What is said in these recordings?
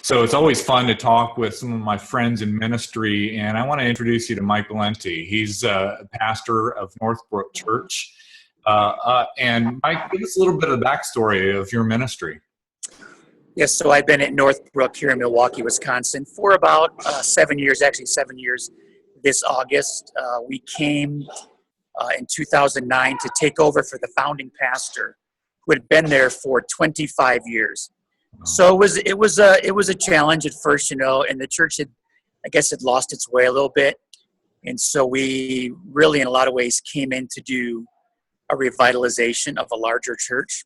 So it's always fun to talk with some of my friends in ministry, and I want to introduce you to Mike Bellanti. He's a pastor of Northbrook Church. And Mike, give us a little bit of the backstory of your ministry. Yes, so I've been at Northbrook here in Milwaukee, Wisconsin for about 7 years, actually 7 years this August. We came in 2009 to take over for the founding pastor who had been there for 25 years. So it was a challenge at first, and the church had lost its way a little bit. And so we really, in a lot of ways, came in to do a revitalization of a larger church.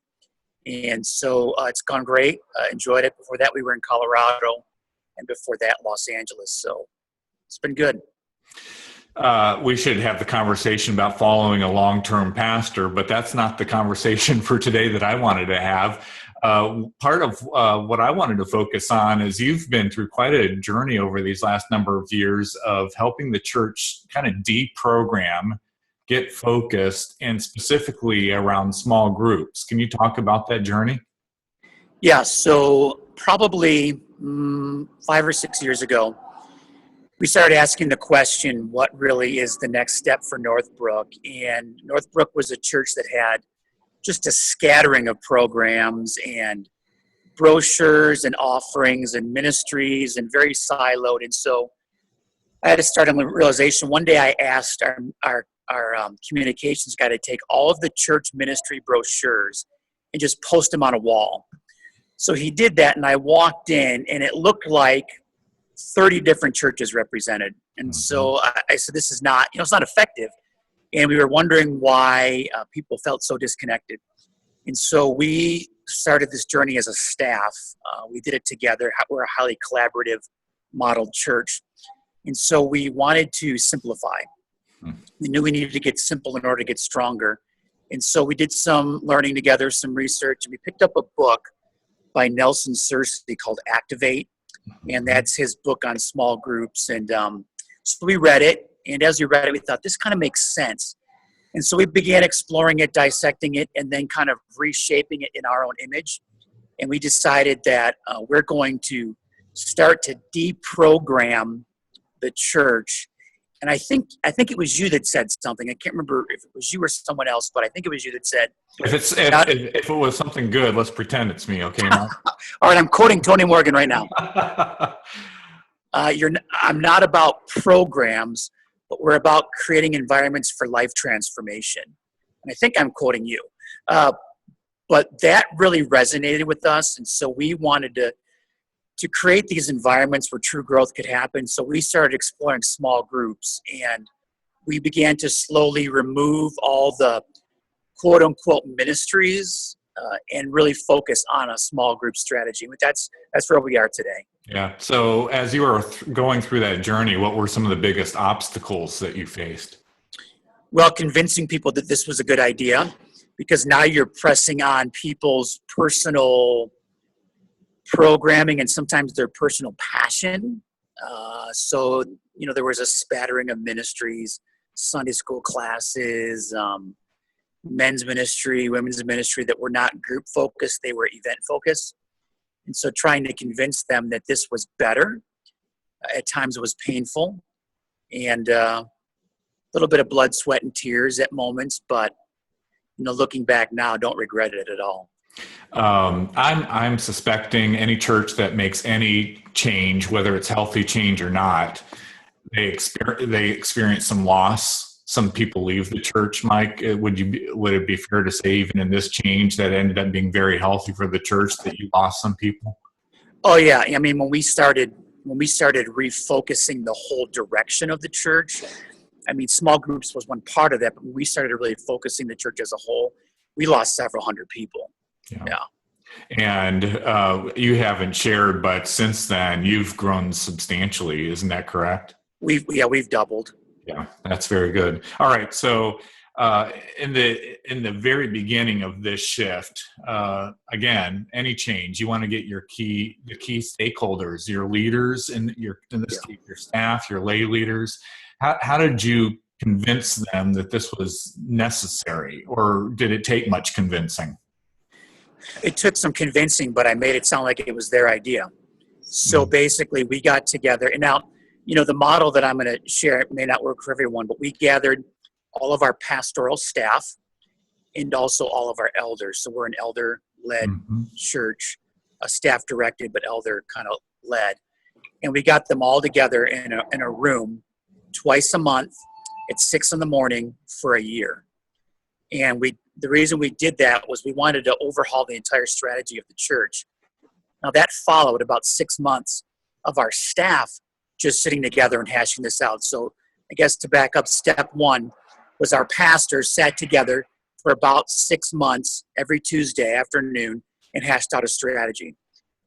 And so it's gone great. Enjoyed it. Before that, we were in Colorado, and before that, Los Angeles. So it's been good. We should have the conversation about following a long-term pastor, but that's not the conversation for today that I wanted to have. Part of what I wanted to focus on is you've been through quite a journey over these last number of years of helping the church kind of deprogram, get focused, and specifically around small groups. Can you talk about that journey? Yeah, so probably 5 or 6 years ago, we started asking the question, what really is the next step for Northbrook? And Northbrook was a church that had just a scattering of programs and brochures and offerings and ministries and very siloed. And so I had to start on the realization. One day I asked our communications guy to take all of the church ministry brochures and just post them on a wall. So he did that, and I walked in, and it looked like 30 different churches represented. And so I said, this is not, it's not effective. And we were wondering why people felt so disconnected. And so we started this journey as a staff. We did it together. We're a highly collaborative modeled church. And so we wanted to simplify. We knew we needed to get simple in order to get stronger. And so we did some learning together, some research, and we picked up a book by Nelson Searcy called Activate. And that's his book on small groups. And so we read it. And as we read it, we thought, this kind of makes sense. And so we began exploring it, dissecting it, and then kind of reshaping it in our own image. And we decided that we're going to start to deprogram the church. And I think it was you that said something. I can't remember if it was you or someone else, but I think it was you that said. If it was something good, let's pretend it's me, okay? All right, I'm quoting Tony Morgan right now. I'm not about programs, but we're about creating environments for life transformation. And I think I'm quoting you. But that really resonated with us, and so we wanted to create these environments where true growth could happen. So we started exploring small groups, and we began to slowly remove all the quote-unquote ministries and really focus on a small group strategy. But that's where we are today. Yeah. So as you were going through that journey, what were some of the biggest obstacles that you faced? Well, convincing people that this was a good idea, because now you're pressing on people's personal programming and sometimes their personal passion. So there was a spattering of ministries, Sunday school classes, men's ministry, women's ministry that were not group focused, they were event focused. And so trying to convince them that this was better, at times it was painful, and a little bit of blood, sweat, and tears at moments, but looking back now, don't regret it at all. I'm suspecting any church that makes any change, whether it's healthy change or not, they experience some loss. Some people leave the church. Mike, would it be fair to say, even in this change that ended up being very healthy for the church, that you lost some people? Oh yeah, I mean, when we started refocusing the whole direction of the church, I mean, small groups was one part of that, but when we started really focusing the church as a whole, we lost several hundred people. Yeah. And you haven't shared, but since then you've grown substantially. Isn't that correct? We've doubled. Yeah, that's very good. All right. So in the very beginning of this shift, again, any change, you want to get the key stakeholders, your leaders, in this case, your staff, your lay leaders. How did you convince them that this was necessary, or did it take much convincing? It took some convincing, but I made it sound like it was their idea. So basically, we got together, and now, the model that I'm going to share may not work for everyone, but we gathered all of our pastoral staff and also all of our elders. So we're an elder-led church, staff-directed, but elder kind of led. And we got them all together in a room twice a month at 6 a.m. for a year. And the reason we did that was we wanted to overhaul the entire strategy of the church. Now that followed about 6 months of our staff just sitting together and hashing this out. So I guess to back up, step one was our pastors sat together for about 6 months every Tuesday afternoon and hashed out a strategy.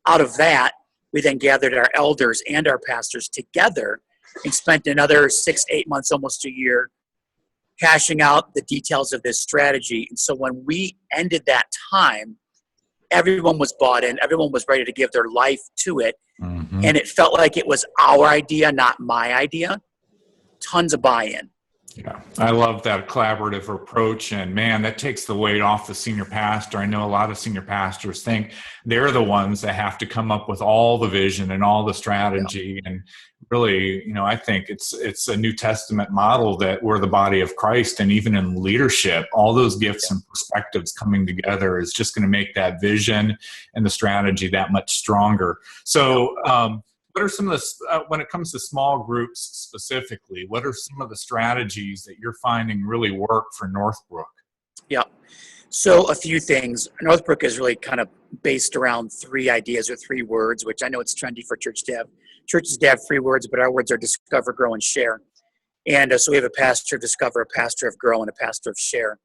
Out of that, we then gathered our elders and our pastors together and spent another 6, 8 months, almost a year, hashing out the details of this strategy. And so when we ended that time, everyone was bought in, everyone was ready to give their life to it. And it felt like it was our idea, not my idea. Tons of buy-in. Yeah, I love that collaborative approach, and man, that takes the weight off the senior pastor. I know a lot of senior pastors think they're the ones that have to come up with all the vision and all the strategy. And really, I think it's a New Testament model that we're the body of Christ, and even in leadership, all those gifts and perspectives coming together is just going to make that vision and the strategy that much stronger. So, what are some of the, when it comes to small groups specifically, what are some of the strategies that you're finding really work for Northbrook? Yeah. So a few things. Northbrook is really kind of based around 3 ideas or 3 words, which I know it's trendy for churches to have 3 words, but our words are discover, grow, and share. And so we have a pastor of discover, a pastor of grow, and a pastor of share.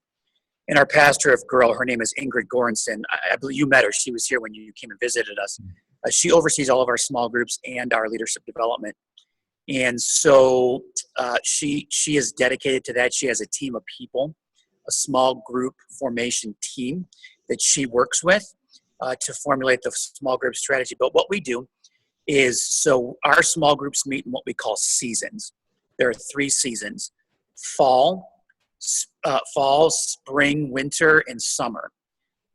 And our pastor of grow, her name is Ingrid Goranson. I believe you met her. She was here when you came and visited us. She oversees all of our small groups and our leadership development. And so she is dedicated to that. She has a team of people, a small group formation team that she works with to formulate the small group strategy. But what we do is, so our small groups meet in what we call seasons. There are 3 seasons: fall, spring, winter, and summer.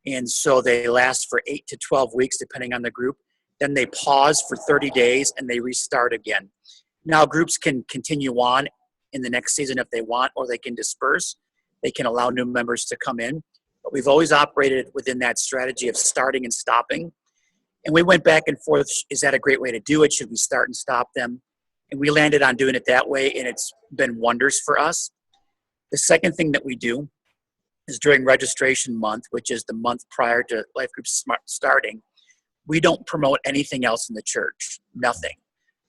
And so they last for 8 to 12 weeks, depending on the group. Then they pause for 30 days and they restart again. Now, groups can continue on in the next season if they want, or they can disperse. They can allow new members to come in. But we've always operated within that strategy of starting and stopping. And we went back and forth. Is that a great way to do it? Should we start and stop them? And we landed on doing it that way, and it's been wonders for us. The second thing that we do is during registration month, which is the month prior to life groups starting, we don't promote anything else in the church. Nothing.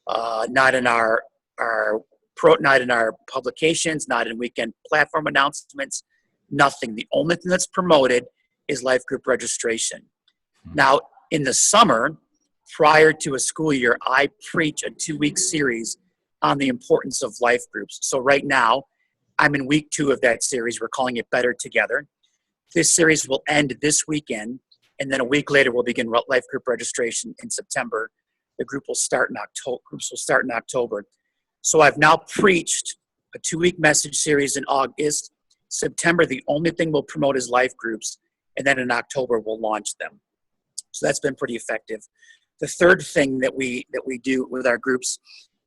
Not in our publications, not in weekend platform announcements. Nothing. The only thing that's promoted is life group registration. Now, in the summer, prior to a school year, I preach a 2-week series on the importance of life groups. So right now, I'm in week 2 of that series. We're calling it Better Together. This series will end this weekend. And then a week later, we'll begin life group registration in September. The groups will start in October. So I've now preached a 2-week message series in August. September, the only thing we'll promote is life groups. And then in October, we'll launch them. So that's been pretty effective. The third thing that we do with our groups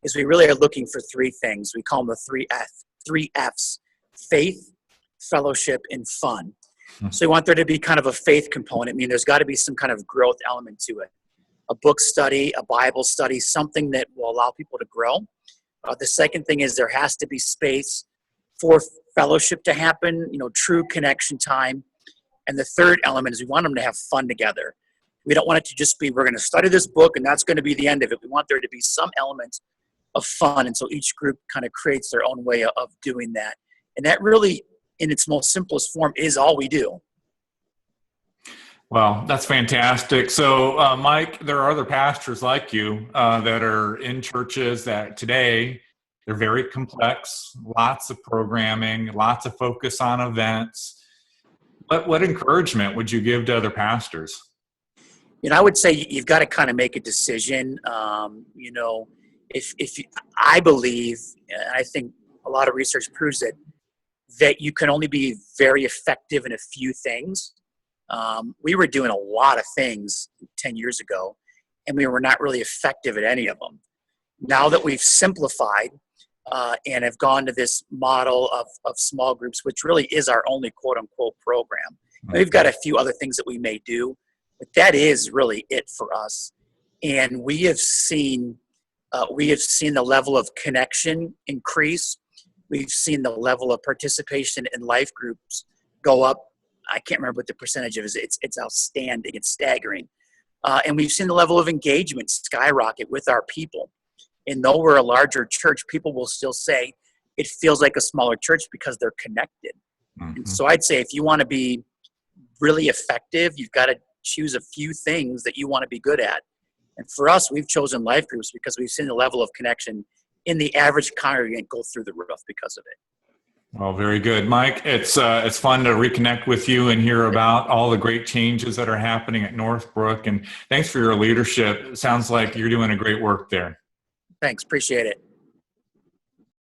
is we really are looking for 3 things. We call them the 3 F's: faith, fellowship, and fun. So we want there to be kind of a faith component. I mean, there's got to be some kind of growth element to it. A book study, a Bible study, something that will allow people to grow. The second thing is there has to be space for fellowship to happen, true connection time. And the third element is we want them to have fun together. We don't want it to just be, we're going to study this book and that's going to be the end of it. We want there to be some element of fun. And so each group kind of creates their own way of doing that. And that really, in its most simplest form, is all we do. Well, that's fantastic. So, Mike, there are other pastors like you that are in churches that today, they're very complex, lots of programming, lots of focus on events. What encouragement would you give to other pastors? I would say you've got to kind of make a decision. I believe, and I think a lot of research proves it, that you can only be very effective in a few things. We were doing a lot of things 10 years ago, and we were not really effective at any of them. Now that we've simplified and have gone to this model of small groups, which really is our only quote unquote program. We've got a few other things that we may do, but that is really it for us. And we have seen the level of connection increase. We've seen the level of participation in life groups go up. I can't remember what the percentage is. It's outstanding. It's staggering. And we've seen the level of engagement skyrocket with our people. And though we're a larger church, people will still say it feels like a smaller church because they're connected. Mm-hmm. And so I'd say if you want to be really effective, you've got to choose a few things that you want to be good at. And for us, we've chosen life groups because we've seen the level of connection in the average congregant go through the roof because of it. Well, very good, Mike. It's fun to reconnect with you and hear about all the great changes that are happening at Northbrook. And thanks for your leadership. It sounds like you're doing a great work there. Thanks. Appreciate it.